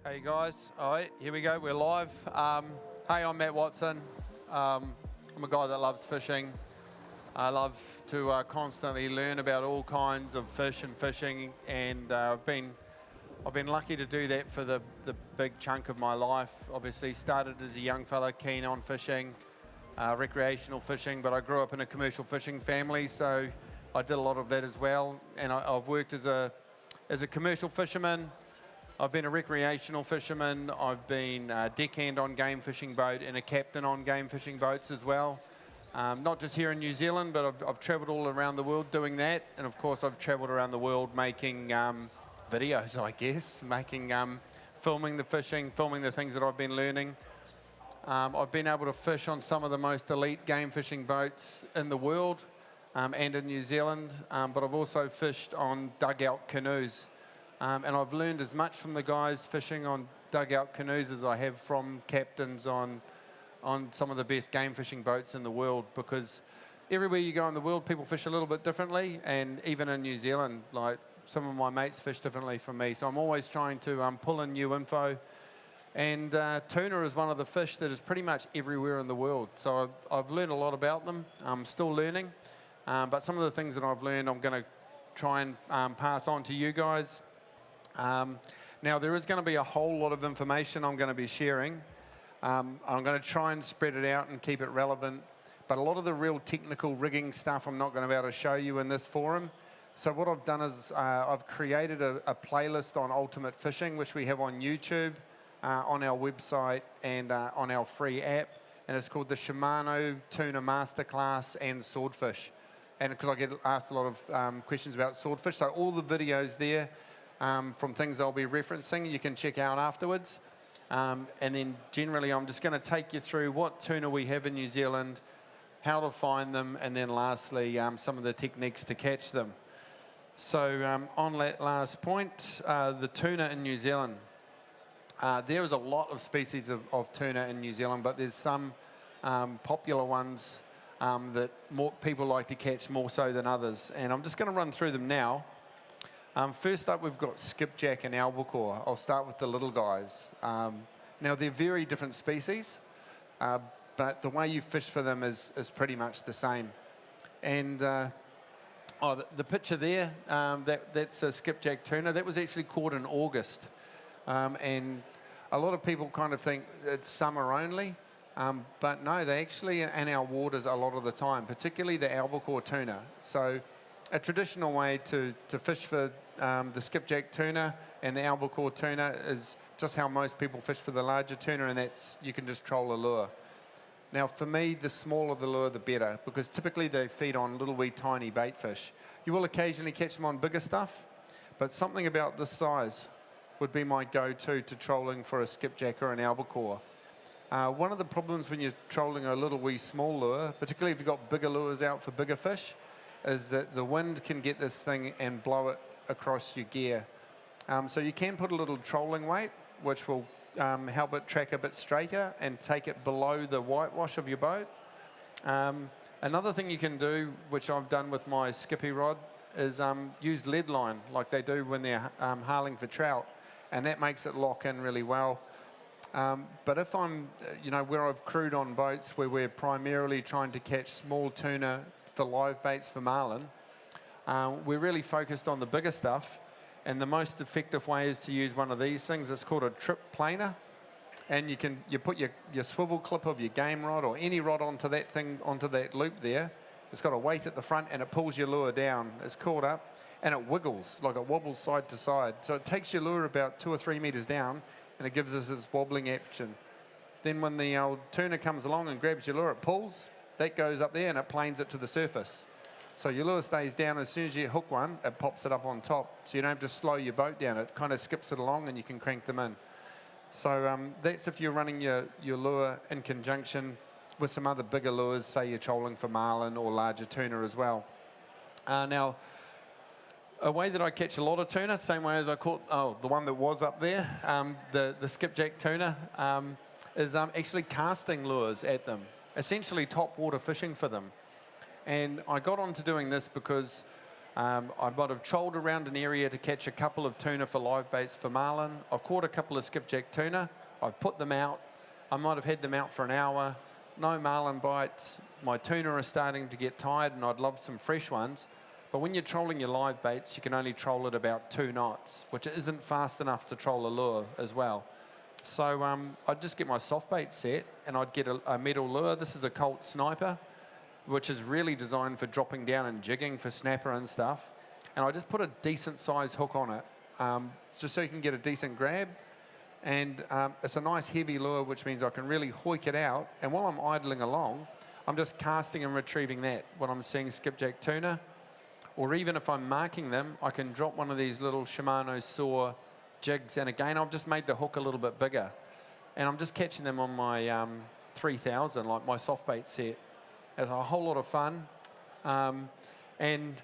Hey guys, all right, here we go, we're live. Hey, I'm Matt Watson. I'm a guy that loves fishing. I love to constantly learn about all kinds of fish and fishing, and I've been lucky to do that for the big chunk of my life. Obviously started as a young fella keen on fishing, recreational fishing, but I grew up in a commercial fishing family, so I did a lot of that as well. And I've worked as a commercial fisherman. I've been a recreational fisherman. I've been a deckhand on game fishing boat and a captain on game fishing boats as well. Not just here in New Zealand, but I've traveled all around the world doing that. And of course, I've traveled around the world making videos, I guess, filming the fishing, filming the things that I've been learning. I've been able to fish on some of the most elite game fishing boats in the world and in New Zealand, but I've also fished on dugout canoes. And I've learned as much from the guys fishing on dugout canoes as I have from captains on some of the best game fishing boats in the world, because everywhere you go in the world, people fish a little bit differently, and even in New Zealand, like some of my mates fish differently from me. So I'm always trying to pull in new info. And tuna is one of the fish that is pretty much everywhere in the world. So I've learned a lot about them. I'm still learning. But some of the things that I've learned, I'm going to try and pass on to you guys. Now, there is going to be a whole lot of information I'm going to be sharing. I'm going to try and spread it out and keep it relevant. But a lot of the real technical rigging stuff I'm not going to be able to show you in this forum. So what I've done is I've created a playlist on ultimate fishing, which we have on YouTube, on our website, and on our free app. And it's called the Shimano Tuna Masterclass and Swordfish. And because I get asked a lot of questions about swordfish, so all the videos there from things I'll be referencing, you can check out afterwards. And then generally I'm just going to take you through what tuna we have in New Zealand, how to find them, and then lastly some of the techniques to catch them. So on that last point, the tuna in New Zealand. There is a lot of species of tuna in New Zealand, but there's some popular ones that more people like to catch more so than others. And I'm just going to run through them now. First up, we've got Skipjack and Albacore. I'll start with the little guys. Now, they're very different species, but the way you fish for them is pretty much the same. And the picture there, that's a Skipjack tuna. That was actually caught in August. And a lot of people kind of think it's summer only, but no, they're actually in our waters a lot of the time, particularly the Albacore tuna. So a traditional way to fish for the skipjack tuna and the albacore tuna is just how most people fish for the larger tuna, and that's you can just troll a lure. Now for me, the smaller the lure, the better, because typically they feed on little wee tiny bait fish. You will occasionally catch them on bigger stuff, but something about this size would be my go-to to trolling for a skipjack or an albacore. One of the problems when you're trolling a little wee small lure, particularly if you've got bigger lures out for bigger fish, is that the wind can get this thing and blow it across your gear. So you can put a little trolling weight, which will help it track a bit straighter and take it below the whitewash of your boat. Another thing you can do, which I've done with my skippy rod, is use lead line like they do when they're harling for trout, and that makes it lock in really well. But if I'm, where I've crewed on boats where we're primarily trying to catch small tuna for live baits for marlin, we're really focused on the bigger stuff, and the most effective way is to use one of these things. It's called a trip planer, and you put your swivel clip of your game rod or any rod onto that loop there. It's got a weight at the front and it pulls your lure down. It's caught up and it wiggles, like it wobbles side to side. So it takes your lure about 2 or 3 meters down and it gives us this wobbling action. Then when the old tuna comes along and grabs your lure, it pulls, that goes up there and it planes it to the surface. So your lure stays down. As soon as you hook one, it pops it up on top. So you don't have to slow your boat down. It kind of skips it along and you can crank them in. So that's if you're running your lure in conjunction with some other bigger lures, say you're trolling for marlin or larger tuna as well. Now, a way that I catch a lot of tuna, same way as I caught the one that was up there, the skipjack tuna, is actually casting lures at them, essentially top water fishing for them. And I got onto doing this because I might have trolled around an area to catch a couple of tuna for live baits for marlin. I've caught a couple of skipjack tuna. I've put them out. I might have had them out for an hour. No marlin bites. My tuna are starting to get tired and I'd love some fresh ones. But when you're trolling your live baits, you can only troll at about 2 knots, which isn't fast enough to troll a lure as well. So I'd just get my soft bait set and I'd get a metal lure. This is a Colt Sniper, which is really designed for dropping down and jigging for snapper and stuff. And I just put a decent size hook on it, just so you can get a decent grab. And it's a nice heavy lure, which means I can really hoik it out. And while I'm idling along, I'm just casting and retrieving that when I'm seeing skipjack tuna. Or even if I'm marking them, I can drop one of these little Shimano saw jigs. And again, I've just made the hook a little bit bigger. And I'm just catching them on my 3000, like my soft bait set. It's a whole lot of fun. In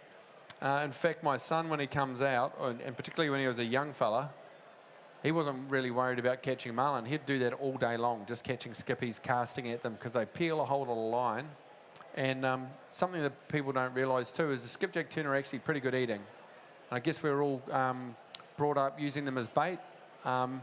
fact, my son, when he comes out, and particularly when he was a young fella, he wasn't really worried about catching marlin. He'd do that all day long, just catching skippies, casting at them, because they peel a hold of the line. And something that people don't realise too is the skipjack tuna are actually pretty good eating. And I guess we're all brought up using them as bait. And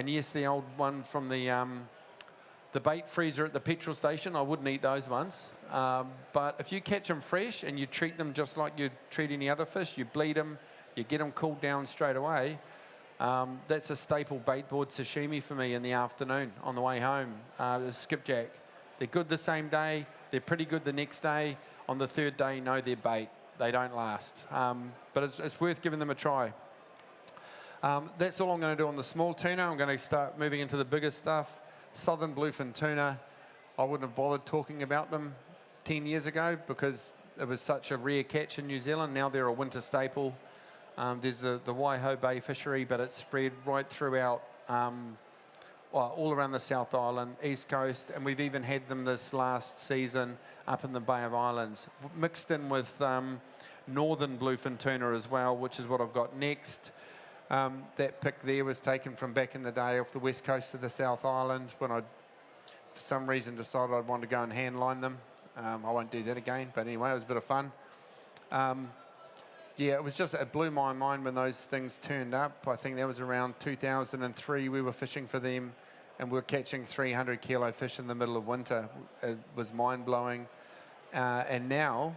yes, the old one from the bait freezer at the petrol station, I wouldn't eat those ones. But if you catch them fresh and you treat them just like you'd treat any other fish, you bleed them, you get them cooled down straight away, that's a staple bait board sashimi for me in the afternoon on the way home, the skipjack. They're good the same day, they're pretty good the next day. On the third day, no, they're bait. They don't last. But it's worth giving them a try. That's all I'm going to do on the small tuna. I'm going to start moving into the bigger stuff. Southern bluefin tuna, I wouldn't have bothered talking about them 10 years ago because it was such a rare catch in New Zealand. Now they're a winter staple. There's the Waiho Bay fishery, but it's spread right throughout, all around the South Island, East Coast, and we've even had them this last season up in the Bay of Islands, mixed in with northern bluefin tuna as well, which is what I've got next. That pic there was taken from back in the day off the west coast of the South Island when I, for some reason, decided I'd want to go and hand line them. I won't do that again, but anyway, it was a bit of fun. Yeah, it blew my mind when those things turned up. I think that was around 2003 we were fishing for them and we were catching 300 kilo fish in the middle of winter. It was mind-blowing. And now,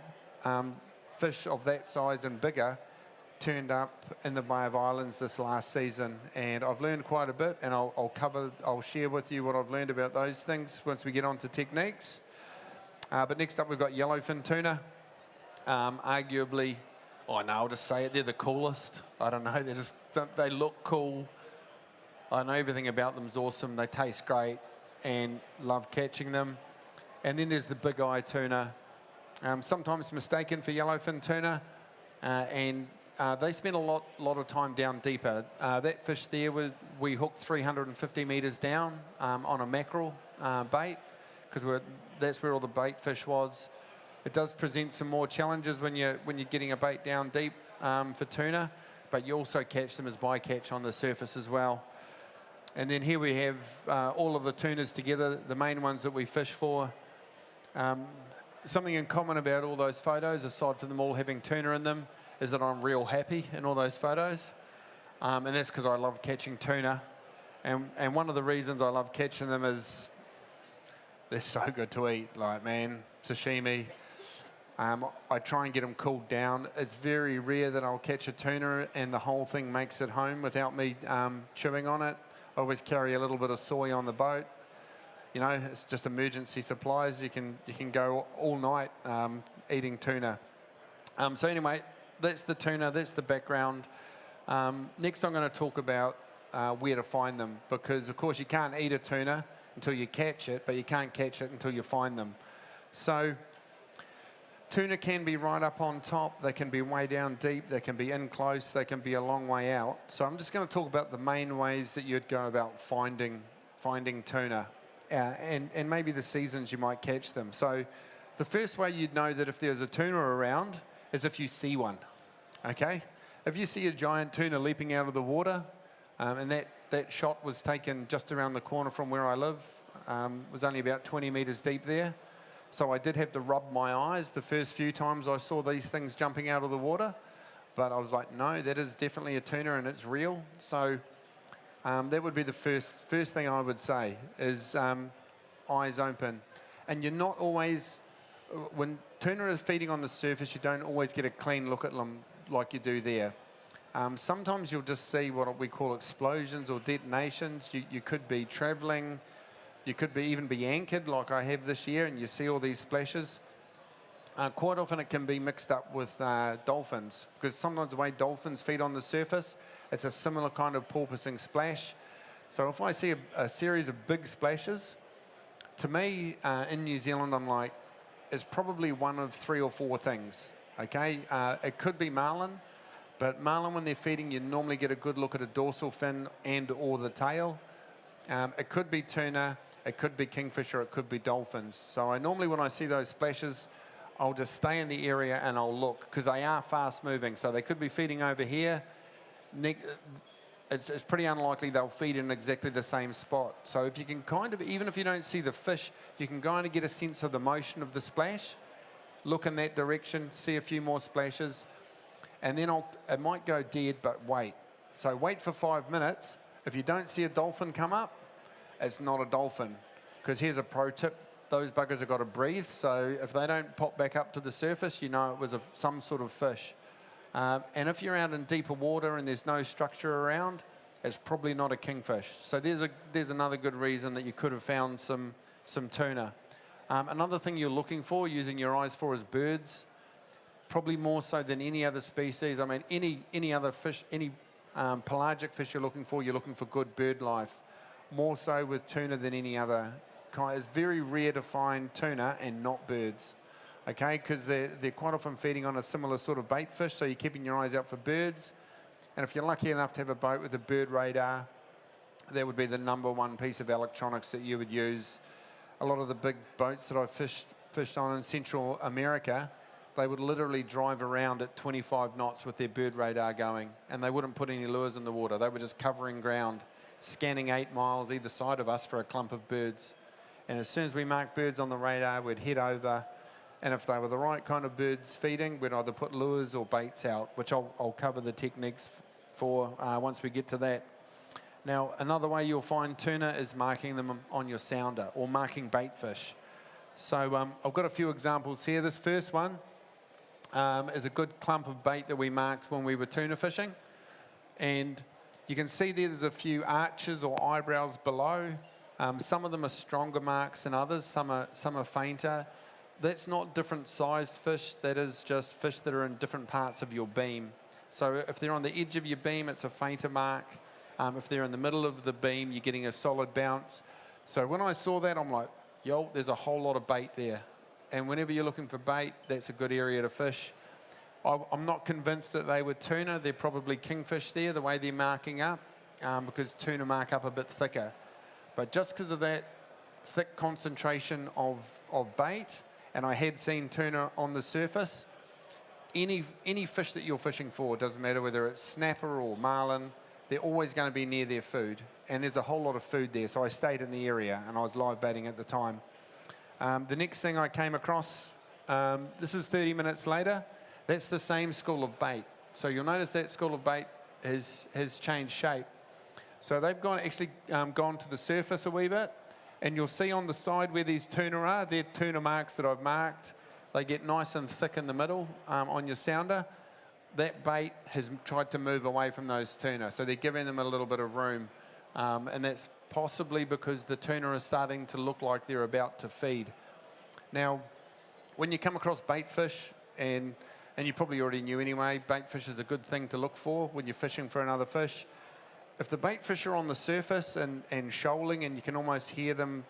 fish of that size and bigger turned up in the Bay of Islands this last season, and I've learned quite a bit, and I'll share with you what I've learned about those things once we get on to techniques. But next up we've got yellowfin tuna. Arguably, I'll just say it, they're the coolest. I don't know, they look cool. I know everything about them's awesome. They taste great, and love catching them. And then there's the big eye tuna, sometimes mistaken for yellowfin tuna, and they spend a lot of time down deeper. That fish there, we hooked 350 metres down on a mackerel bait, because that's where all the bait fish was. It does present some more challenges when you're getting a bait down deep for tuna, but you also catch them as bycatch on the surface as well. And then here we have all of the tunas together, the main ones that we fish for. Something in common about all those photos, aside from them all having tuna in them, is that I'm real happy in all those photos. And that's because I love catching tuna. And one of the reasons I love catching them is they're so good to eat. Like, man, sashimi. I try and get them cooled down. It's very rare that I'll catch a tuna and the whole thing makes it home without me chewing on it. I always carry a little bit of soy on the boat. You know, it's just emergency supplies. You can go all night eating tuna. So anyway, that's the tuna, that's the background. Next I'm going to talk about where to find them, because of course you can't eat a tuna until you catch it, but you can't catch it until you find them. So tuna can be right up on top, they can be way down deep, they can be in close, they can be a long way out. So I'm just going to talk about the main ways that you'd go about finding tuna, and maybe the seasons you might catch them. So the first way you'd know that if there's a tuna around is if you see one, okay? If you see a giant tuna leaping out of the water, and that shot was taken just around the corner from where I live, was only about 20 metres deep there. So I did have to rub my eyes the first few times I saw these things jumping out of the water. But I was like, no, that is definitely a tuna and it's real. So that would be the first thing I would say is eyes open. And you're not always, when tuna is feeding on the surface, you don't always get a clean look at them like you do there. Sometimes you'll just see what we call explosions or detonations. You could be traveling, you could even be anchored like I have this year, and you see all these splashes. Quite often it can be mixed up with dolphins, because sometimes the way dolphins feed on the surface, it's a similar kind of porpoising splash. So if I see a series of big splashes, to me, in New Zealand, I'm like, it's probably one of 3 or 4 things, okay? It could be marlin, but marlin, when they're feeding, you normally get a good look at a dorsal fin and or the tail. It could be tuna, it could be kingfisher, it could be dolphins. So I normally, when I see those splashes, I'll just stay in the area and I'll look, because they are fast moving. So they could be feeding over here. It's pretty unlikely they'll feed in exactly the same spot. So if you can kind of, even if you don't see the fish, you can kind of get a sense of the motion of the splash, look in that direction, see a few more splashes, and then it might go dead, but wait. So wait for 5 minutes. If you don't see a dolphin come up, it's not a dolphin. Because here's a pro tip. Those buggers have got to breathe, so if they don't pop back up to the surface, you know it was some sort of fish. And if you're out in deeper water and there's no structure around, it's probably not a kingfish. So there's another good reason that you could have found some tuna. Another thing you're looking for, using your eyes for, is birds. Probably more so than any other species. I mean, any other fish, any pelagic fish you're looking for good bird life. More so with tuna than any other kind. It's very rare to find tuna and not birds, okay? Because they're quite often feeding on a similar sort of bait fish, so you're keeping your eyes out for birds. And if you're lucky enough to have a boat with a bird radar, that would be the #1 piece of electronics that you would use. A lot of the big boats that I've fished on in Central America, they would literally drive around at 25 knots with their bird radar going, and they wouldn't put any lures in the water. They were just covering ground, scanning 8 miles either side of us for a clump of birds. And as soon as we marked birds on the radar, we'd head over, and if they were the right kind of birds feeding, we'd either put lures or baits out, which I'll cover the techniques for once we get to that. Now, another way you'll find tuna is marking them on your sounder or marking bait fish. So I've got a few examples here. This first one is a good clump of bait that we marked when we were tuna fishing. And you can see there's a few arches or eyebrows below. Some of them are stronger marks than others. Some are fainter. That's not different sized fish. That is just fish that are in different parts of your beam. So if they're on the edge of your beam, it's a fainter mark. If they're in the middle of the beam, you're getting a solid bounce. So when I saw that, I'm like, yo, there's a whole lot of bait there. And whenever you're looking for bait, that's a good area to fish. I'm not convinced that they were tuna. They're probably kingfish there, the way they're marking up, because tuna mark up a bit thicker. But just because of that thick concentration of bait, and I had seen tuna on the surface, any fish that you're fishing for, doesn't matter whether it's snapper or marlin, they're always going to be near their food. And there's a whole lot of food there, so I stayed in the area, and I was live baiting at the time. The next thing I came across, this is 30 minutes later, that's the same school of bait. So you'll notice that school of bait has changed shape. So they've actually gone to the surface a wee bit, and you'll see on the side where these tuna are, they're tuna marks that I've marked. They get nice and thick in the middle on your sounder. That bait has tried to move away from those tuna, so they're giving them a little bit of room, and that's possibly because the tuna are starting to look like they're about to feed. Now, when you come across bait fish, and you probably already knew anyway, bait fish is a good thing to look for when you're fishing for another fish. If the bait fish are on the surface and shoaling, and you can almost hear them,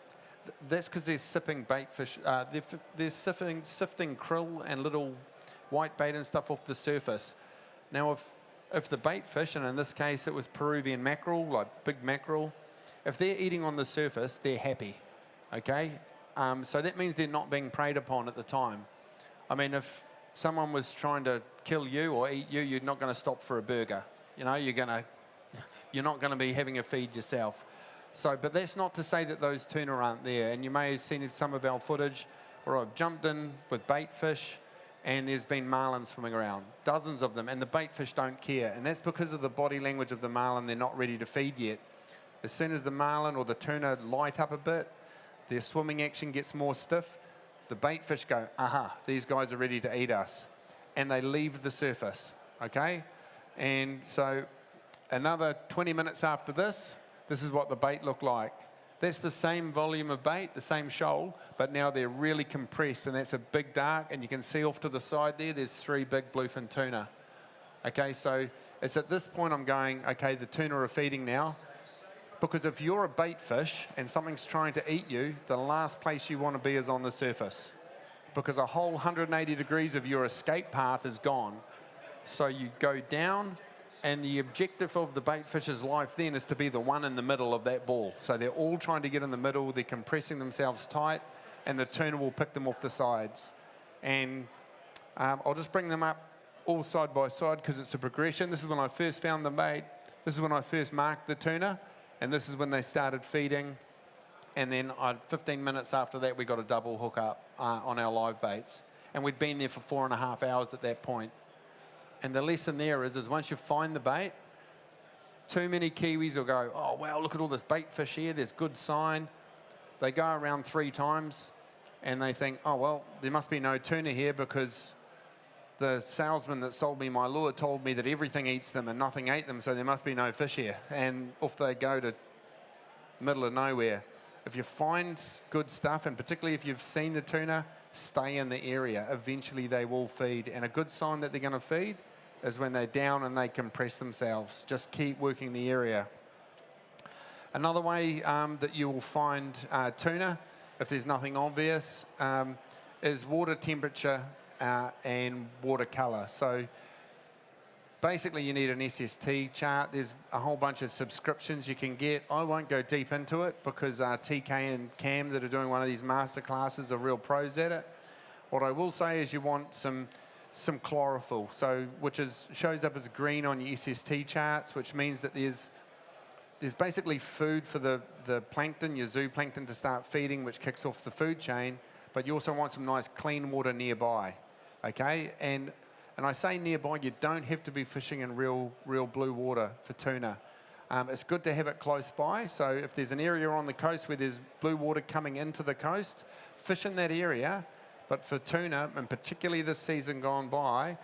that's because they're sipping bait fish. They're sifting krill and little white bait and stuff off the surface. Now, if the bait fish, and in this case it was Peruvian mackerel, like big mackerel, if they're eating on the surface, they're happy, okay? So that means they're not being preyed upon at the time. I mean, if someone was trying to kill you or eat you, you're not going to stop for a burger. You know, you're not going to be having a feed yourself. So, but that's not to say that those tuna aren't there. And you may have seen in some of our footage, where I've jumped in with bait fish and there's been marlin swimming around, dozens of them, and the bait fish don't care. And that's because of the body language of the marlin. They're not ready to feed yet. As soon as the marlin or the tuna light up a bit, their swimming action gets more stiff, the bait fish go, aha, these guys are ready to eat us. And they leave the surface, okay? And so another 20 minutes after this is what the bait looked like. That's the same volume of bait, the same shoal, but now they're really compressed, and that's a big dark, and you can see off to the side there's 3 big bluefin tuna. Okay, so it's at this point I'm going, okay, the tuna are feeding now, because if you're a bait fish and something's trying to eat you, the last place you want to be is on the surface, because a whole 180 degrees of your escape path is gone. So you go down, and the objective of the bait fish's life then is to be the one in the middle of that ball. So they're all trying to get in the middle, they're compressing themselves tight, and the tuna will pick them off the sides. And I'll just bring them up all side by side because it's a progression. This is when I first found the bait. This is when I first marked the tuna, and this is when they started feeding. And then 15 minutes after that, we got a double hook up on our live baits. And we'd been there for 4.5 hours at that point. And the lesson there is once you find the bait, too many Kiwis will go, oh, wow, look at all this bait fish here. There's good sign. They go around 3 times and they think, oh, well, there must be no tuna here because the salesman that sold me my lure told me that everything eats them and nothing ate them, so there must be no fish here. And off they go to middle of nowhere. If you find good stuff, and particularly if you've seen the tuna, stay in the area. Eventually they will feed. And a good sign that they're going to feed is when they're down and they compress themselves. Just keep working the area. Another way that you will find tuna, if there's nothing obvious, is water temperature and water colour. So basically you need an SST chart. There's a whole bunch of subscriptions you can get. I won't go deep into it because TK and Cam that are doing one of these masterclasses are real pros at it. What I will say is you want some chlorophyll, which shows up as green on your SST charts, which means that there's basically food for the plankton, your zooplankton, to start feeding, which kicks off the food chain, but you also want some nice clean water nearby, okay? And I say nearby, you don't have to be fishing in real blue water for tuna. It's good to have it close by, so if there's an area on the coast where there's blue water coming into the coast, fish in that area. But for tuna, and particularly this season gone by,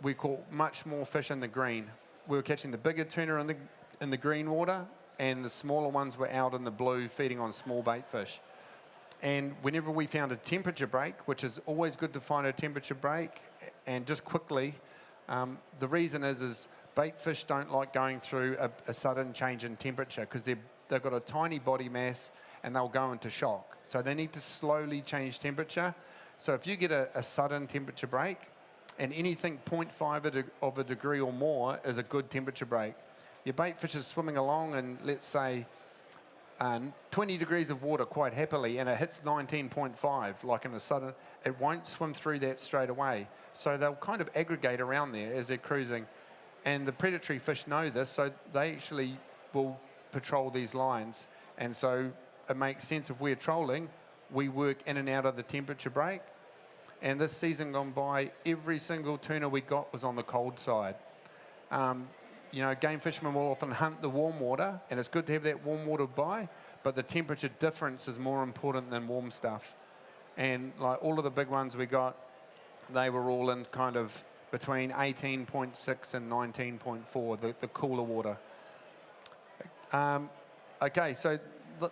we caught much more fish in the green. We were catching the bigger tuna in the green water, and the smaller ones were out in the blue feeding on small bait fish. And whenever we found a temperature break, which is always good to find a temperature break, and just quickly, the reason is bait fish don't like going through a sudden change in temperature because they've got a tiny body mass and they'll go into shock. So they need to slowly change temperature. So if you get a sudden temperature break, and anything 0.5 of a degree or more is a good temperature break. Your bait fish is swimming along and let's say 20 degrees of water quite happily, and it hits 19.5, like in a sudden, it won't swim through that straight away. So they'll kind of aggregate around there as they're cruising. And the predatory fish know this, so they actually will patrol these lines. And so it makes sense if we're trolling, we work in and out of the temperature break. And this season gone by, every single tuna we got was on the cold side. You know, game fishermen will often hunt the warm water, and it's good to have that warm water by, but the temperature difference is more important than warm stuff. And like all of the big ones we got, they were all in kind of between 18.6 and 19.4, the cooler water. Okay, so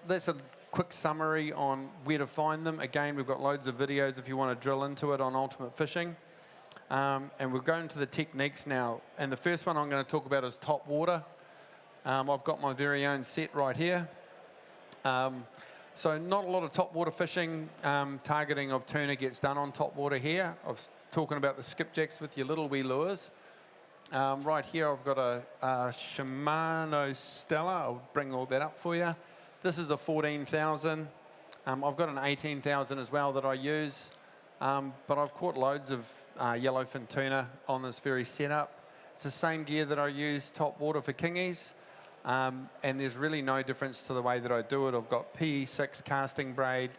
that's a quick summary on where to find them. Again, we've got loads of videos if you want to drill into it on Ultimate Fishing. And we'll go into the techniques now. And the first one I'm going to talk about is Topwater. I've got my very own set right here. So not a lot of topwater fishing targeting of tuna gets done on topwater here. I was talking about the skipjacks with your little wee lures. Right here I've got a Shimano Stella. I'll bring all that up for you. This is a 14,000. I've got an 18,000 as well that I use. But I've caught loads of yellowfin tuna on this very setup. It's the same gear that I use topwater for kingies. And there's really no difference to the way that I do it. I've got PE6 casting braid.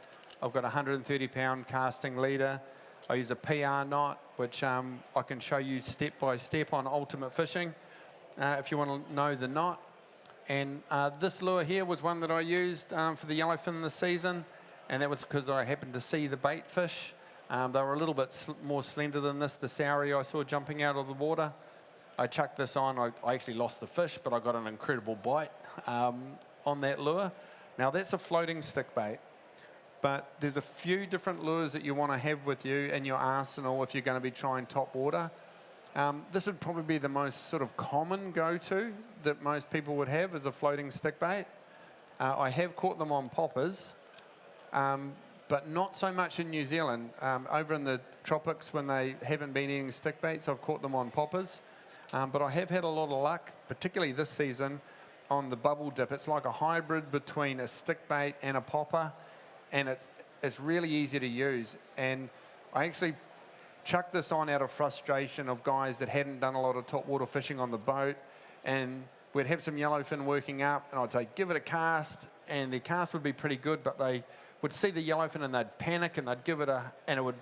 I've got a 130-pound casting leader. I use a PR knot, which I can show you step by step on Ultimate Fishing if you want to know the knot. And this lure here was one that I used for the yellowfin this season, and that was because I happened to see the bait fish. They were a little bit more slender than this, the Sauri I saw jumping out of the water. I chucked this on. I actually lost the fish, but I got an incredible bite on that lure. Now, that's a floating stick bait, but there's a few different lures that you want to have with you in your arsenal if you're going to be trying top water. This would probably be the most sort of common go-to that most people would have as a floating stick bait. I have caught them on poppers, but not so much in New Zealand. Over in the tropics, when they haven't been eating stick baits, I've caught them on poppers. But I have had a lot of luck, particularly this season, on the bubble dip. It's like a hybrid between a stick bait and a popper, and it's really easy to use. And I actually chucked this on out of frustration of guys that hadn't done a lot of top water fishing on the boat, and we'd have some yellowfin working up, and I'd say, give it a cast, and the cast would be pretty good, but they would see the yellowfin and they'd panic and they'd give it and it would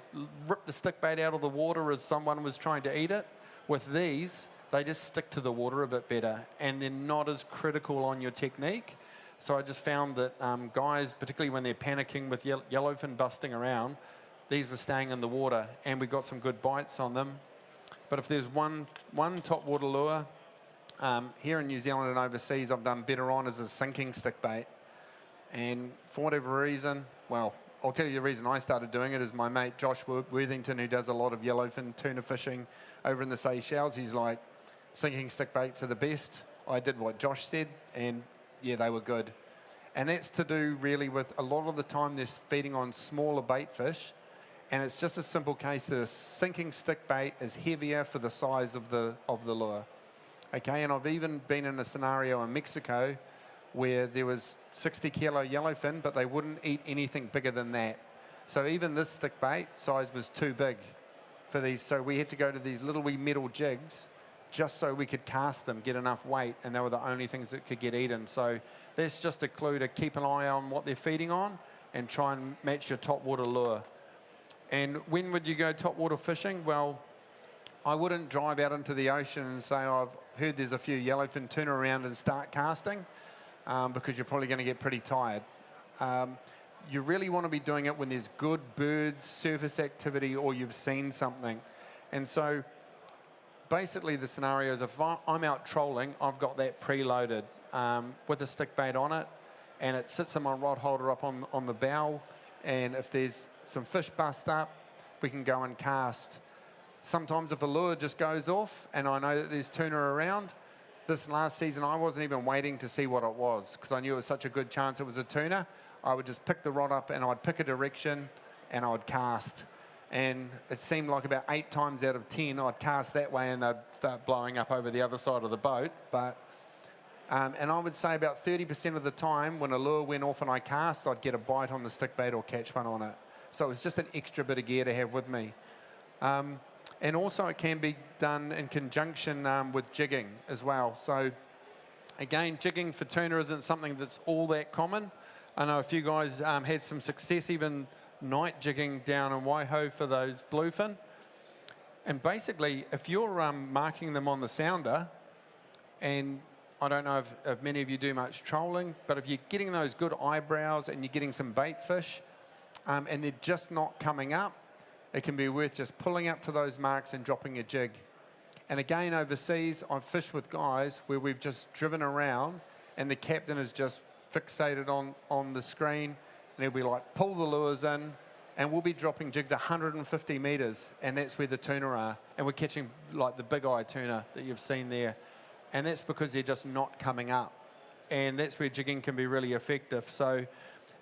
rip the stick bait out of the water as someone was trying to eat it. With these, they just stick to the water a bit better, and they're not as critical on your technique. So I just found that guys, particularly when they're panicking with yellowfin busting around, these were staying in the water, and we got some good bites on them. But if there's one top water lure, here in New Zealand and overseas, I've done better on as a sinking stick bait. And for whatever reason, well, I'll tell you the reason I started doing it is my mate Josh Worthington, who does a lot of yellowfin tuna fishing over in the Seychelles. He's like, sinking stick baits are the best. I did what Josh said, and yeah, they were good. And that's to do really with a lot of the time they're feeding on smaller bait fish, and it's just a simple case that a sinking stick bait is heavier for the size of the lure. Okay, and I've even been in a scenario in Mexico where there was 60-kilo yellowfin, but they wouldn't eat anything bigger than that. So even this stick bait size was too big for these. So we had to go to these little wee metal jigs just so we could cast them, get enough weight, and they were the only things that could get eaten. So that's just a clue to keep an eye on what they're feeding on and try and match your top water lure. And when would you go top water fishing? Well, I wouldn't drive out into the ocean and say, oh, I've heard there's a few yellowfin tuna around, and start casting. Because you're probably going to get pretty tired. You really want to be doing it when there's good birds, surface activity, or you've seen something. And so basically the scenario is if I'm out trolling, I've got that preloaded with a stick bait on it, and it sits in my rod holder up on the bow, and if there's some fish bust up, we can go and cast. Sometimes if a lure just goes off and I know that there's tuna around, this last season, I wasn't even waiting to see what it was because I knew it was such a good chance it was a tuna. I would just pick the rod up and I'd pick a direction and I would cast. And it seemed like about 8 times out of 10, I'd cast that way and they'd start blowing up over the other side of the boat. But and I would say about 30% of the time when a lure went off and I cast, I'd get a bite on the stick bait or catch one on it. So it was just an extra bit of gear to have with me. And also it can be done in conjunction with jigging as well. So again, jigging for tuna isn't something that's all that common. I know a few guys had some success even night jigging down in Waiho for those bluefin. And basically, if you're marking them on the sounder, and I don't know if many of you do much trolling, but if you're getting those good eyebrows and you're getting some bait fish, and they're just not coming up, it can be worth just pulling up to those marks and dropping a jig. And again, overseas, I've fished with guys where we've just driven around and the captain is just fixated on the screen, and he'll be like, pull the lures in, and we'll be dropping jigs 150 meters, and that's where the tuna are. And we're catching like the big eye tuna that you've seen there. And that's because they're just not coming up. And that's where jigging can be really effective. So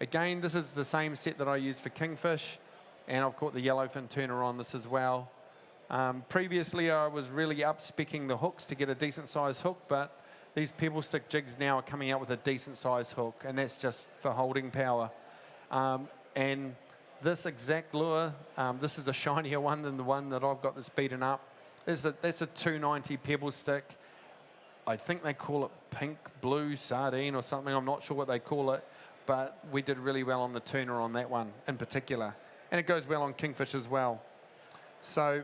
again, this is the same set that I use for kingfish. And I've caught the yellowfin tuna on this as well. Previously, I was really up-specking the hooks to get a decent-sized hook, but these pebble stick jigs now are coming out with a decent-sized hook, and that's just for holding power. And this exact lure, this is a shinier one than the one that I've got that's beaten up. That's a 290 pebble stick. I think they call it pink blue sardine or something. I'm not sure what they call it. but we did really well on the tuna on that one in particular. And it goes well on kingfish as well. So,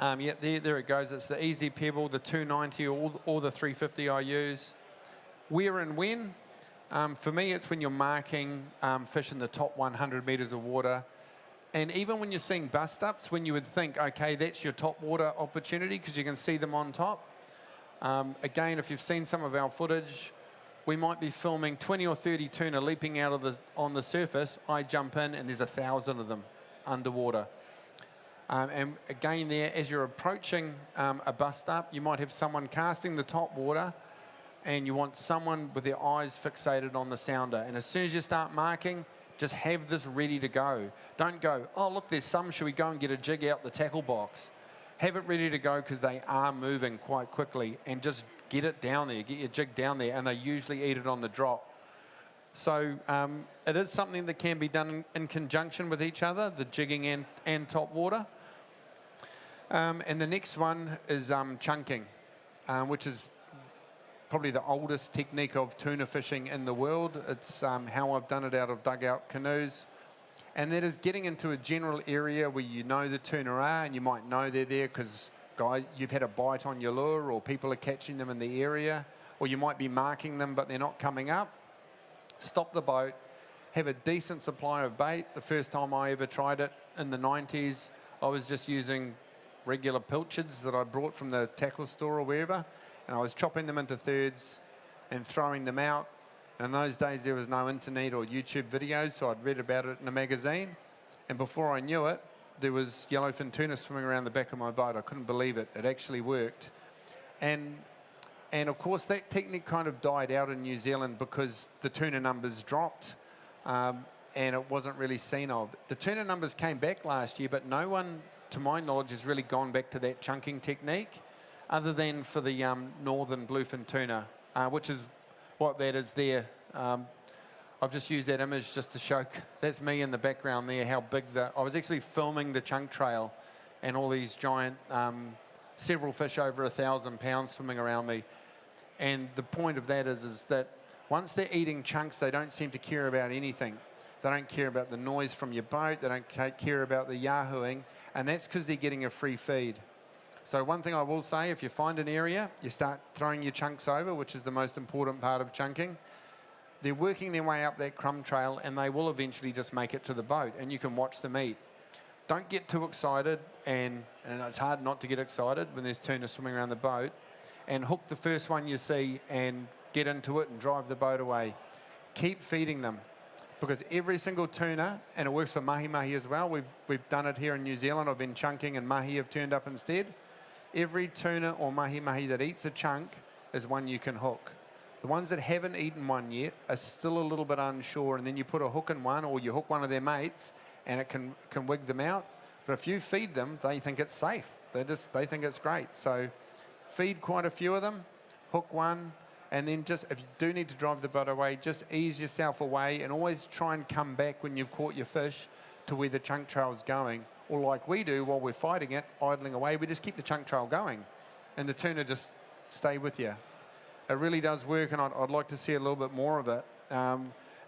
yeah, there it goes. It's the Easy Pebble, the 290 or the 350 I use. Where and when? For me, it's when you're marking fish in the top 100 metres of water. And even when you're seeing bust-ups, when you would think, okay, that's your top water opportunity because you can see them on top. Again, if you've seen some of our footage, we might be filming 20 or 30 tuna leaping out of on the surface. I jump in and there's 1,000 of them underwater. And again there, as you're approaching a bust-up, you might have someone casting the top water and you want someone with their eyes fixated on the sounder. And as soon as you start marking, just have this ready to go. Don't go, oh, look, there's some. Should we go and get a jig out the tackle box? Have it ready to go because they are moving quite quickly, and just get it down there. Get your jig down there, and they usually eat it on the drop. So it is something that can be done in conjunction with each other, the jigging and top water. And the next one is chunking, which is probably the oldest technique of tuna fishing in the world. It's how I've done it out of dugout canoes. And that is getting into a general area where you know the tuna are, and you might know they're there because, guy, you've had a bite on your lure, or people are catching them in the area, or you might be marking them but they're not coming up. Stop the boat, have a decent supply of bait. The first time I ever tried it in the 90s, I was just using regular pilchards that I brought from the tackle store or wherever, and I was chopping them into thirds and throwing them out. And in those days, there was no internet or YouTube videos, so I'd read about it in a magazine. And before I knew it, there was yellowfin tuna swimming around the back of my boat. I couldn't believe it. It actually worked. And of course, that technique kind of died out in New Zealand because the tuna numbers dropped and it wasn't really seen of. The tuna numbers came back last year, but no one, to my knowledge, has really gone back to that chunking technique, other than for the northern bluefin tuna, which is what that is there. I've just used that image just to show, that's me in the background there, how big I was actually filming the chunk trail and all these giant, several fish over 1,000 pounds swimming around me. And the point of that is that once they're eating chunks, they don't seem to care about anything. They don't care about the noise from your boat, they don't care about the yahooing, and that's because they're getting a free feed. So one thing I will say, if you find an area, you start throwing your chunks over, which is the most important part of chunking. They're working their way up that crumb trail, and they will eventually just make it to the boat, and you can watch them eat. Don't get too excited, and it's hard not to get excited when there's tuna swimming around the boat, and hook the first one you see and get into it and drive the boat away. Keep feeding them, because every single tuna, and it works for mahi-mahi as well, we've done it here in New Zealand. I've been chunking and mahi have turned up instead. Every tuna or mahi-mahi that eats a chunk is one you can hook. The ones that haven't eaten one yet are still a little bit unsure, and then you put a hook in one, or you hook one of their mates, and it can wig them out. But if you feed them, they think it's safe. They think it's great. So feed quite a few of them, hook one, and then just, if you do need to drive the boat away, just ease yourself away and always try and come back when you've caught your fish to where the chunk trail's going. Or like we do while we're fighting it, idling away, we just keep the chunk trail going and the tuna just stay with you. It really does work, and I'd like to see a little bit more of it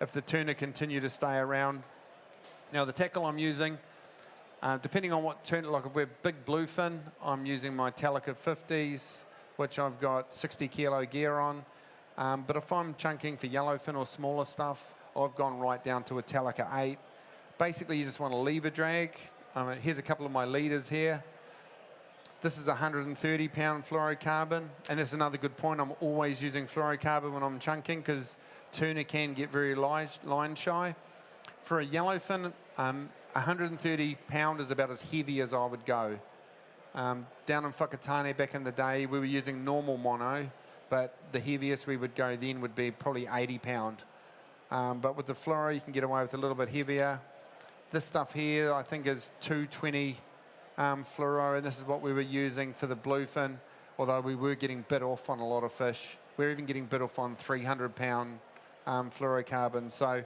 if the tuna continue to stay around. Now the tackle I'm using, depending on what tuna, like if we're big bluefin, I'm using my Telica 50s, which I've got 60 kilo gear on. But if I'm chunking for yellowfin or smaller stuff, I've gone right down to a Telica 8. Basically, you just want to lever drag. Here's a couple of my leaders here. This is a 130 pound fluorocarbon, and that's another good point. I'm always using fluorocarbon when I'm chunking because tuna can get very line shy. For a yellowfin, 130 pound is about as heavy as I would go. Down in Whakatane back in the day, we were using normal mono, but the heaviest we would go then would be probably 80 pound. But with the fluoro, you can get away with a little bit heavier. This stuff here, I think, is 220 fluoro, and this is what we were using for the bluefin, although we were getting bit off on a lot of fish. We're even getting bit off on 300 pound fluorocarbon. So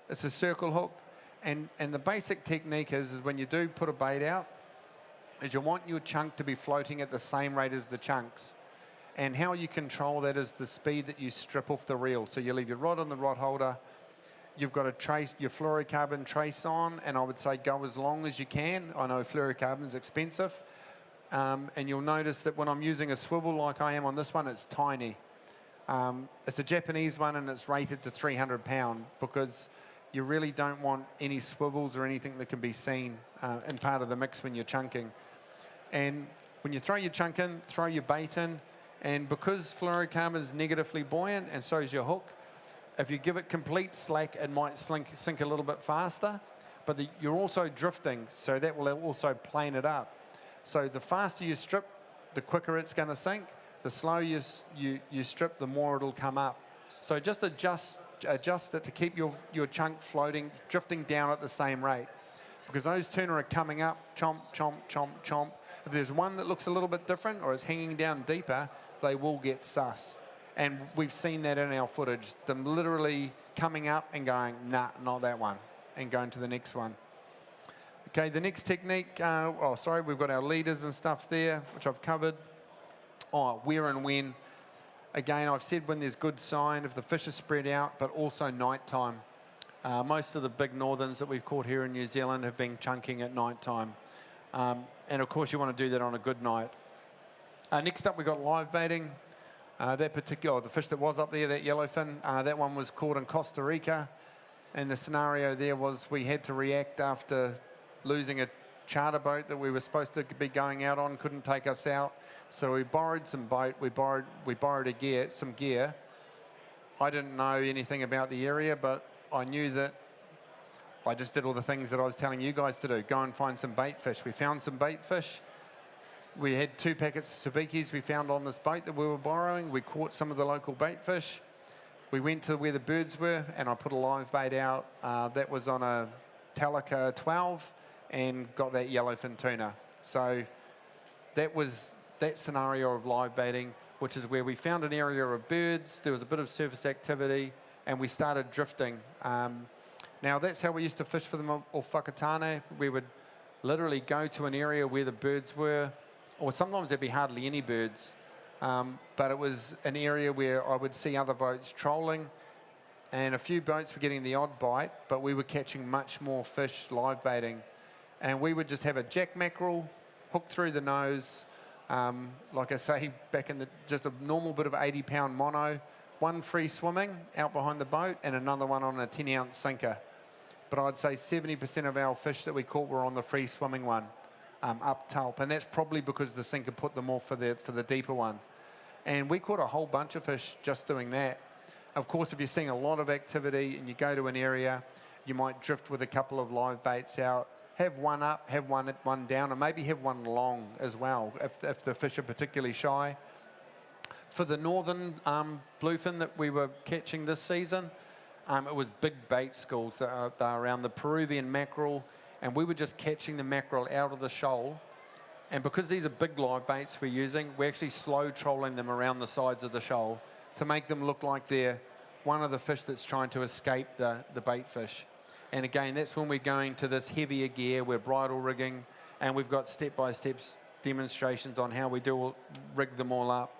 it's a circle hook, and the basic technique is when you do put a bait out, is you want your chunk to be floating at the same rate as the chunks. And how you control that is the speed that you strip off the reel. So you leave your rod on the rod holder. You've got to trace your fluorocarbon trace on, and I would say go as long as you can. I know fluorocarbon is expensive. And you'll notice that when I'm using a swivel like I am on this one, it's tiny. It's a Japanese one, and it's rated to 300 pound because you really don't want any swivels or anything that can be seen in part of the mix when you're chunking. And when you throw your chunk in, throw your bait in, and because fluorocarbon is negatively buoyant and so is your hook, if you give it complete slack, it might sink a little bit faster, but you're also drifting, so that will also plane it up. So the faster you strip, the quicker it's going to sink. The slower you strip, the more it'll come up. So just adjust it to keep your chunk floating, drifting down at the same rate. Because those tuna are coming up, chomp, chomp, chomp, chomp. If there's one that looks a little bit different or is hanging down deeper, they will get sus. And we've seen that in our footage, them literally coming up and going, nah, not that one, and going to the next one. Okay, the next technique, we've got our leaders and stuff there, which I've covered. Where and when. Again, I've said when there's good sign, if the fish are spread out, but also nighttime. Most of the big northerns that we've caught here in New Zealand have been chunking at nighttime. And of course, you want to do that on a good night. Next up, we've got live baiting. The fish that was up there, that yellowfin, that one was caught in Costa Rica. And the scenario there was we had to react after losing a charter boat that we were supposed to be going out on, couldn't take us out. So we borrowed some boat, we borrowed some gear. I didn't know anything about the area, but I knew that I just did all the things that I was telling you guys to do. Go and find some bait fish. We found some bait fish. We had 2 packets of sabikis we found on this boat that we were borrowing. We caught some of the local bait fish. We went to where the birds were, and I put a live bait out. That was on a Talica 12 and got that yellowfin tuna. So that was that scenario of live baiting, which is where we found an area of birds, there was a bit of surface activity, and we started drifting. Now, that's how we used to fish for them off Whakatane. We would literally go to an area where the birds were, or sometimes there'd be hardly any birds, but it was an area where I would see other boats trolling, and a few boats were getting the odd bite, but we were catching much more fish live baiting. And we would just have a jack mackerel, hook through the nose, like I say, back in just a normal bit of 80-pound mono, one free swimming out behind the boat and another one on a 10-ounce sinker. But I'd say 70% of our fish that we caught were on the free swimming one, up tulp, and that's probably because the sinker put them off for the deeper one. And we caught a whole bunch of fish just doing that. Of course, if you're seeing a lot of activity and you go to an area, you might drift with a couple of live baits out. Have one up, have one down, and maybe have one long as well if the fish are particularly shy. For the northern bluefin that we were catching this season, it was big bait schools that are around the Peruvian mackerel, and we were just catching the mackerel out of the shoal. And because these are big live baits we're using, we're actually slow trolling them around the sides of the shoal to make them look like they're one of the fish that's trying to escape the bait fish. And again, that's when we're going to this heavier gear, we're bridle rigging, and we've got step-by-step demonstrations on how we rig them all up.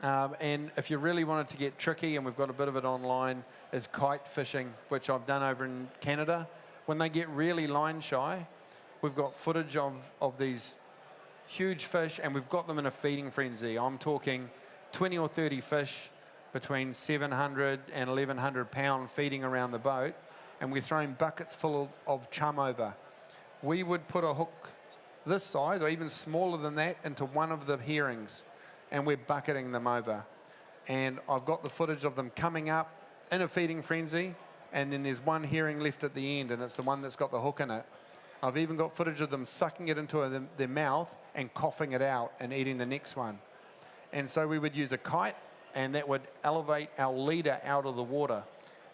And if you really wanted to get tricky, and we've got a bit of it online, is kite fishing, which I've done over in Canada. When they get really line shy, we've got footage of these huge fish, and we've got them in a feeding frenzy. I'm talking 20 or 30 fish between 700 and 1,100 pound feeding around the boat, and we're throwing buckets full of chum over. We would put a hook this size, or even smaller than that, into one of the herrings, and we're bucketing them over. And I've got the footage of them coming up in a feeding frenzy, and then there's one herring left at the end, and it's the one that's got the hook in it. I've even got footage of them sucking it into their mouth and coughing it out and eating the next one. And so we would use a kite, and that would elevate our leader out of the water.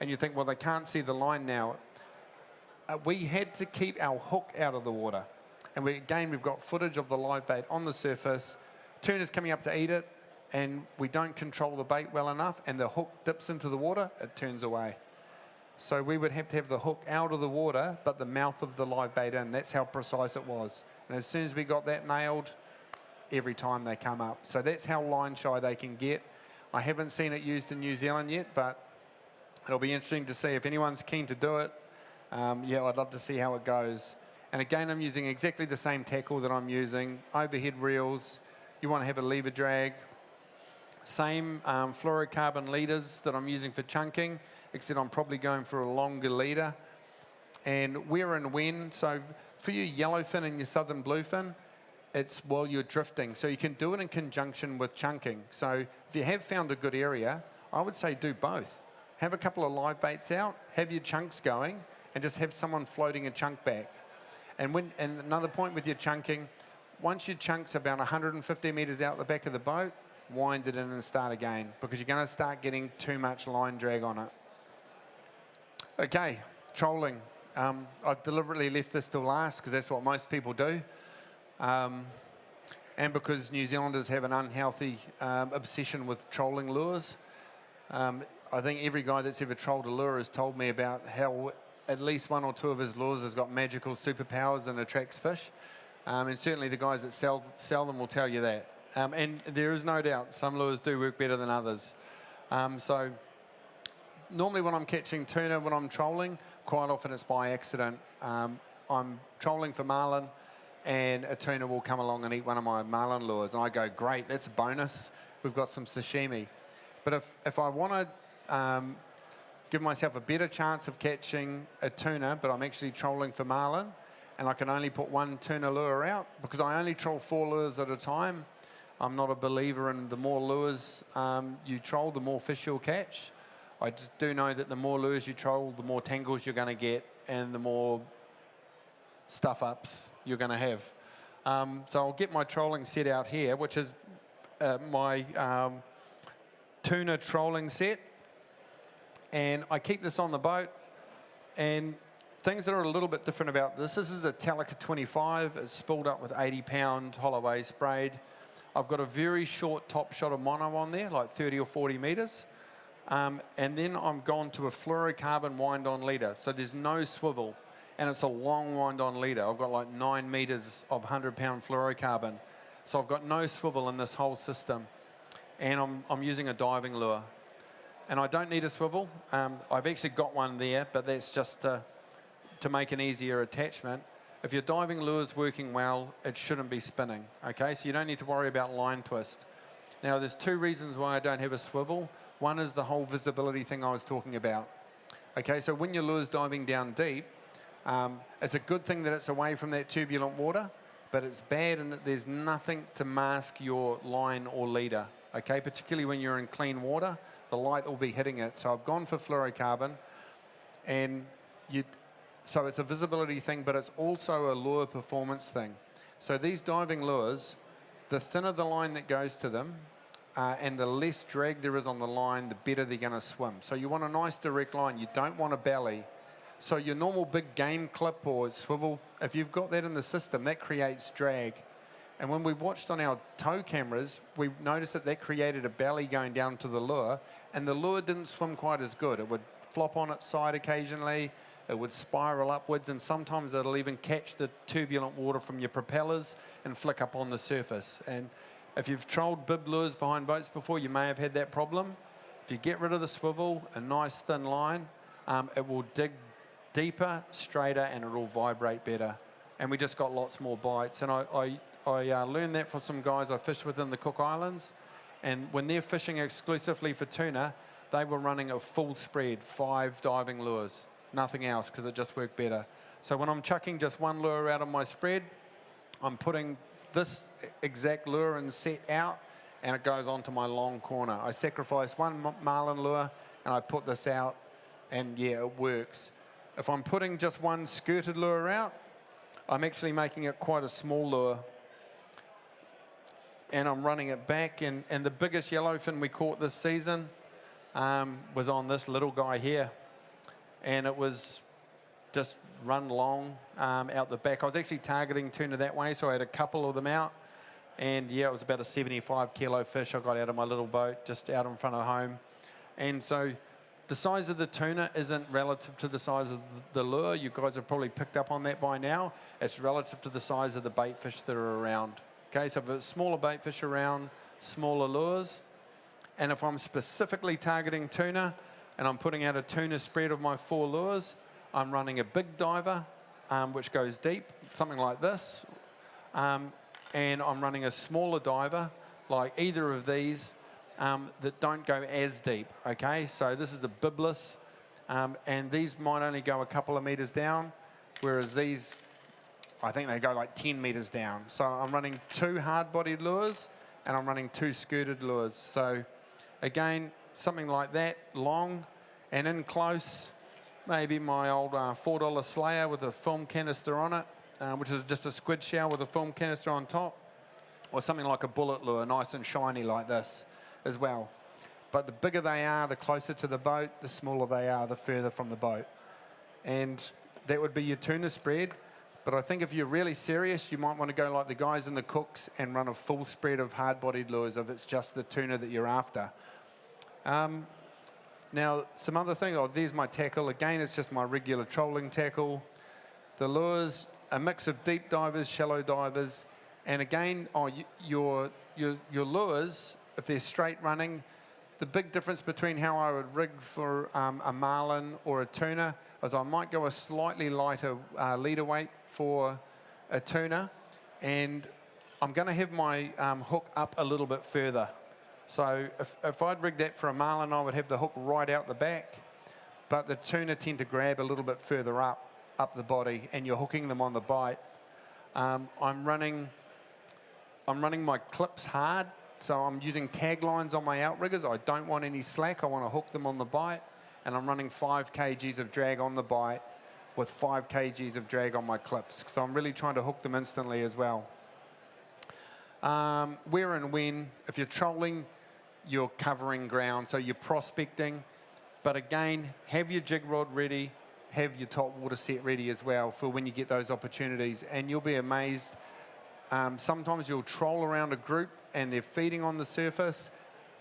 And you think, well, they can't see the line now. We had to keep our hook out of the water. And again, we've got footage of the live bait on the surface. Tuna's coming up to eat it, and we don't control the bait well enough, and the hook dips into the water, it turns away. So we would have to have the hook out of the water, but the mouth of the live bait in. That's how precise it was. And as soon as we got that nailed, every time they come up. So that's how line shy they can get. I haven't seen it used in New Zealand yet, but it'll be interesting to see if anyone's keen to do it. Yeah, I'd love to see how it goes. And again, I'm using exactly the same tackle that I'm using, overhead reels. You want to have a lever drag. Same fluorocarbon leaders that I'm using for chunking, except I'm probably going for a longer leader. And where and when, so for your yellowfin and your southern bluefin, it's while you're drifting. So you can do it in conjunction with chunking. So if you have found a good area, I would say do both. Have a couple of live baits out, have your chunks going, and just have someone floating a chunk back. And another point with your chunking, once your chunk's about 150 metres out the back of the boat, wind it in and start again, because you're going to start getting too much line drag on it. Okay, trolling. I've deliberately left this till last because that's what most people do. And because New Zealanders have an unhealthy obsession with trolling lures. I think every guy that's ever trolled a lure has told me about how at least one or two of his lures has got magical superpowers and attracts fish. And certainly the guys that sell them will tell you that. And there is no doubt some lures do work better than others. So normally when I'm catching tuna, when I'm trolling, quite often it's by accident. I'm trolling for marlin and a tuna will come along and eat one of my marlin lures. And I go, great, that's a bonus. We've got some sashimi. But if I want to give myself a better chance of catching a tuna, but I'm actually trolling for marlin, and I can only put one tuna lure out, because I only troll 4 lures at a time. I'm not a believer in the more lures you troll, the more fish you'll catch. I just do know that the more lures you troll, the more tangles you're going to get and the more stuff-ups you're going to have. So I'll get my trolling set out here, which is my tuna trolling set. And I keep this on the boat. And things that are a little bit different about this is a Telica 25. It's spooled up with 80-pound Holloway sprayed. I've got a very short top shot of mono on there, like 30 or 40 metres. And then I'm gone to a fluorocarbon wind-on leader. So there's no swivel, and it's a long wind-on leader. I've got like 9 metres of 100-pound fluorocarbon. So I've got no swivel in this whole system. And I'm using a diving lure. And I don't need a swivel. I've actually got one there, but that's just to make an easier attachment. If your diving lure is working well, it shouldn't be spinning, okay? So you don't need to worry about line twist. Now, there's 2 reasons why I don't have a swivel. One is the whole visibility thing I was talking about. Okay, so when your lure's diving down deep, it's a good thing that it's away from that turbulent water, but it's bad in that there's nothing to mask your line or leader, okay? Particularly when you're in clean water, the light will be hitting it. So I've gone for fluorocarbon, and so it's a visibility thing, but it's also a lure performance thing. So these diving lures, the thinner the line that goes to them, and the less drag there is on the line, the better they're going to swim. So you want a nice direct line. You don't want a belly. So your normal big game clip or swivel, if you've got that in the system, that creates drag. And when we watched on our tow cameras, we noticed that created a belly going down to the lure, and the lure didn't swim quite as good. It would flop on its side occasionally. It would spiral upwards, and sometimes it'll even catch the turbulent water from your propellers and flick up on the surface. And if you've trolled bib lures behind boats before, you may have had that problem. If you get rid of the swivel, a nice thin line, it will dig deeper, straighter, and it'll vibrate better. And we just got lots more bites. And I learned that from some guys I fished with in the Cook Islands. And when they're fishing exclusively for tuna, they were running a full spread, 5 diving lures. Nothing else, because it just worked better. So when I'm chucking just one lure out of my spread, I'm putting this exact lure and set out, and it goes onto my long corner. I sacrifice one marlin lure, and I put this out, and yeah, it works. If I'm putting just one skirted lure out, I'm actually making it quite a small lure, and I'm running it back, and the biggest yellowfin we caught this season was on this little guy here. And it was just run long out the back. I was actually targeting tuna that way, so I had a couple of them out. And yeah, it was about a 75-kilo fish I got out of my little boat just out in front of home. And so the size of the tuna isn't relative to the size of the lure. You guys have probably picked up on that by now. It's relative to the size of the bait fish that are around. Okay, so if it's smaller bait fish around, smaller lures, and if I'm specifically targeting tuna and I'm putting out a tuna spread of my 4 lures, I'm running a big diver, which goes deep, something like this, and I'm running a smaller diver, like either of these, that don't go as deep, okay? So this is a bibless, and these might only go a couple of meters down, whereas these, I think they go like 10 meters down. So I'm running 2 hard-bodied lures, and I'm running 2 skirted lures. So again, something like that, long and in close, maybe my old $4 Slayer with a film canister on it, which is just a squid shell with a film canister on top, or something like a bullet lure, nice and shiny like this as well. But the bigger they are, the closer to the boat, the smaller they are, the further from the boat. And that would be your tuna spread. But I think if you're really serious, you might want to go like the guys in the Cooks and run a full spread of hard-bodied lures if it's just the tuna that you're after. Now, some other things, there's my tackle. Again, it's just my regular trolling tackle. The lures, a mix of deep divers, shallow divers. And again, your lures, if they're straight running, the big difference between how I would rig for a marlin or a tuna is I might go a slightly lighter leader weight for a tuna, and I'm going to have my hook up a little bit further. So if I'd rig that for a marlin, I would have the hook right out the back, but the tuna tend to grab a little bit further up the body, and you're hooking them on the bite. I'm running my clips hard, so I'm using tag lines on my outriggers. I don't want any slack. I want to hook them on the bite, and I'm running 5 kgs of drag on the bite with 5 kgs of drag on my clips. So I'm really trying to hook them instantly as well. Where and when, if you're trolling, you're covering ground, so you're prospecting. But again, have your jig rod ready, have your top water set ready as well for when you get those opportunities, and you'll be amazed. Sometimes you'll troll around a group and they're feeding on the surface,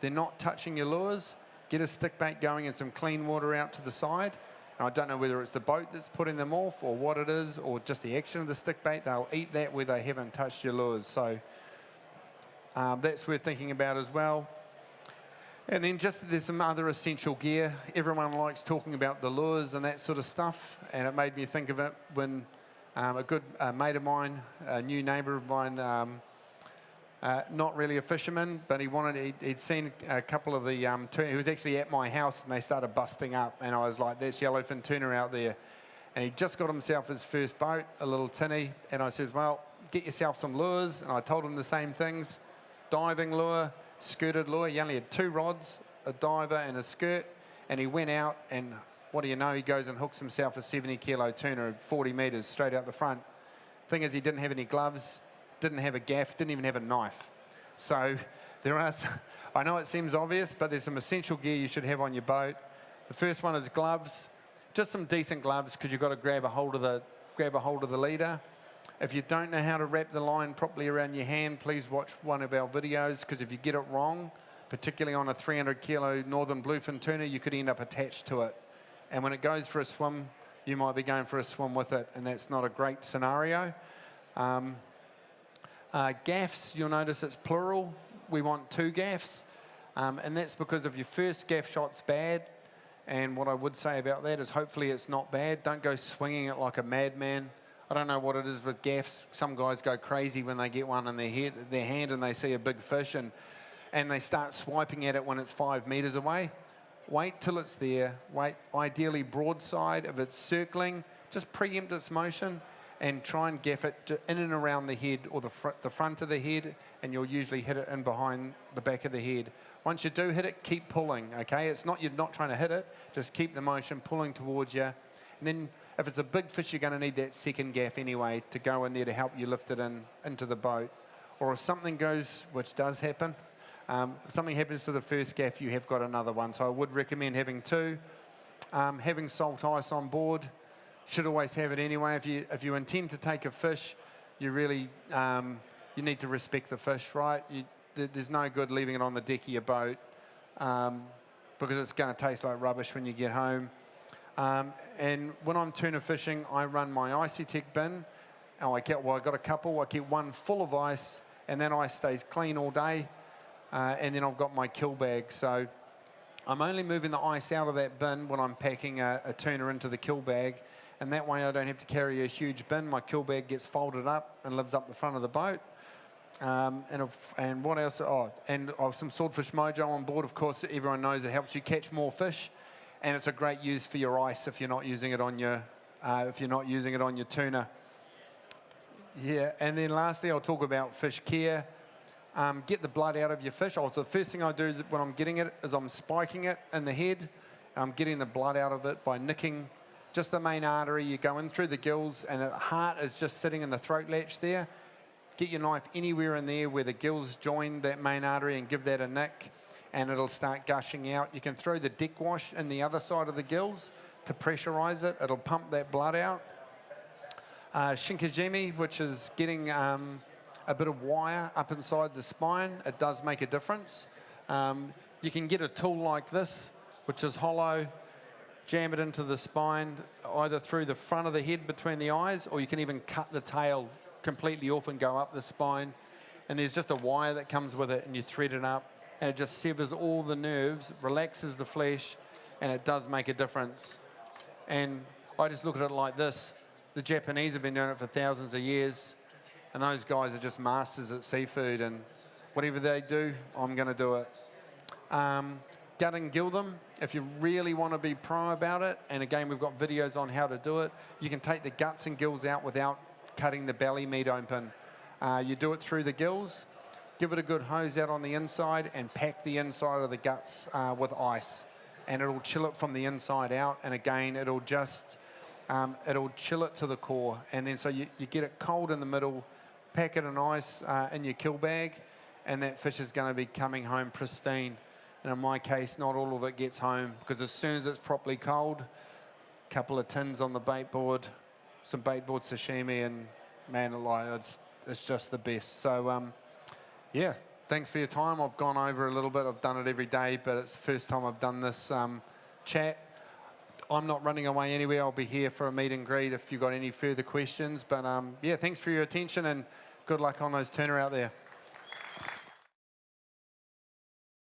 they're not touching your lures. Get a stick bait going and some clean water out to the side. And I don't know whether it's the boat that's putting them off or what it is, or just the action of the stick bait. They'll eat that where they haven't touched your lures. So that's worth thinking about as well. And then just there's some other essential gear. Everyone likes talking about the lures and that sort of stuff, and it made me think of it when a good mate of mine, a new neighbour of mine, not really a fisherman, but he'd seen a couple of the tuna. He was actually at my house and they started busting up, and I was like, that's yellowfin tuna out there. And he just got himself his first boat, a little tinny, and I said, well, get yourself some lures. And I told him the same things: diving lure, skirted lure. He only had 2 rods, a diver and a skirt, and he went out, and what do you know, he goes and hooks himself a 70-kilo tuna at 40 metres straight out the front. Thing is, he didn't have any gloves, didn't have a gaff, didn't even have a knife. So there are, I know it seems obvious, but there's some essential gear you should have on your boat. The first one is gloves, just some decent gloves, because you've got to grab a hold of the leader. If you don't know how to wrap the line properly around your hand, please watch one of our videos, because if you get it wrong, particularly on a 300-kilo northern bluefin tuna, you could end up attached to it. And when it goes for a swim, you might be going for a swim with it, and that's not a great scenario. Gaffs, you'll notice it's plural. We want 2 gaffs, and that's because if your first gaff shot's bad, and what I would say about that is hopefully it's not bad. Don't go swinging it like a madman. I don't know what it is with gaffs. Some guys go crazy when they get one in their hand and they see a big fish, and they start swiping at it when it's 5 metres away. Wait till it's there. Wait, ideally broadside. If it's circling, just preempt its motion and try and gaff it in and around the head, or the front of the head, and you'll usually hit it in behind the back of the head. Once you do hit it, keep pulling, okay? It's not, you're not trying to hit it, just keep the motion pulling towards you. And then if it's a big fish, you're going to need that second gaff anyway to go in there to help you lift it into the boat. Or if something goes, which does happen, if something happens to the first gaff, you have got another one. So I would recommend having 2. Having salt ice on board, should always have it anyway. If you intend to take a fish, you really you need to respect the fish, right? There's no good leaving it on the deck of your boat because it's going to taste like rubbish when you get home. And when I'm tuna fishing, I run my Icy Tech bin. I got a couple. I keep one full of ice and that ice stays clean all day. And then I've got my kill bag. So I'm only moving the ice out of that bin when I'm packing a tuna into the kill bag, and that way I don't have to carry a huge bin. My kill bag gets folded up and lives up the front of the boat. And what else? Oh, and some Swordfish Mojo on board. Of course, everyone knows it helps you catch more fish, and it's a great use for your ice if you're not using it on your tuna. Yeah, and then lastly, I'll talk about fish care. Get the blood out of your fish. Also, the first thing I do when I'm getting it is I'm spiking it in the head. I'm getting the blood out of it by nicking just the main artery. You go in through the gills, and the heart is just sitting in the throat latch there. Get your knife anywhere in there where the gills join that main artery and give that a nick, and it'll start gushing out. You can throw the deck wash in the other side of the gills to pressurize it. It'll pump that blood out. Shinkajimi, which is getting a bit of wire up inside the spine, it does make a difference. You can get a tool like this, which is hollow, jam it into the spine, either through the front of the head between the eyes, or you can even cut the tail completely off and go up the spine. And there's just a wire that comes with it, and you thread it up, and it just severs all the nerves, relaxes the flesh, and it does make a difference. And I just look at it like this. The Japanese have been doing it for thousands of years, and those guys are just masters at seafood, and whatever they do, I'm going to do it. Gut and gill them. If you really want to be pro about it, and again, we've got videos on how to do it, you can take the guts and gills out without cutting the belly meat open. You do it through the gills, give it a good hose out on the inside, and pack the inside of the guts with ice, and it'll chill it from the inside out, and again, it'll just it'll chill it to the core. And then so you get it cold in the middle, pack it in ice in your kill bag, and that fish is going to be coming home pristine. And in my case, not all of it gets home, because as soon as it's properly cold, a couple of tins on the bait board, some bait board sashimi, and man, it's just the best. So yeah, thanks for your time. I've gone over a little bit. I've done it every day, but it's the first time I've done this chat. I'm not running away anywhere. I'll be here for a meet and greet if you've got any further questions. But yeah, thanks for your attention, and good luck on those tuna out there.